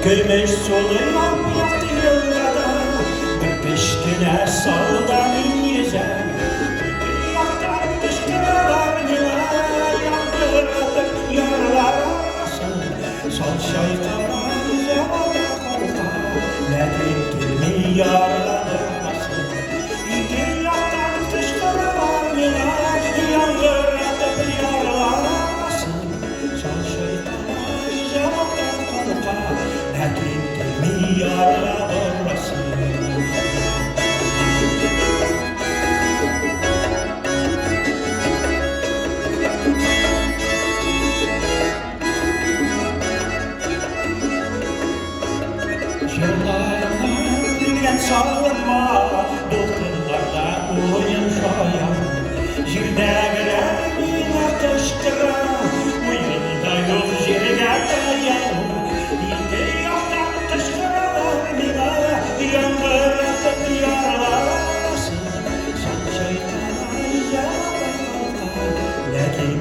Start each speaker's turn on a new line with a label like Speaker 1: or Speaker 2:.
Speaker 1: Gümüş soluyan yaktı yollarda, bir pişkine saldanın yüze. Yaktan kışkırlar yıla, yandırdık yaralar arası. Sol şeytanlar zamanda korka, nedir kimi yaraladırması. Yaktan kışkırlar yıla, yandırdık yaralar arası. Sol şeytanlar zamanda korka, nedir kimi yaraladırması. Yıllardan bilgen sağlama, doktorlarda oyun şayan. Yerdekiler yine kışkıra, uyunda yok yerine dayan. İlgi yoktan kışkıralar bina, yangırdık yaralar arası. Son şeytana yüze kalkar, lakin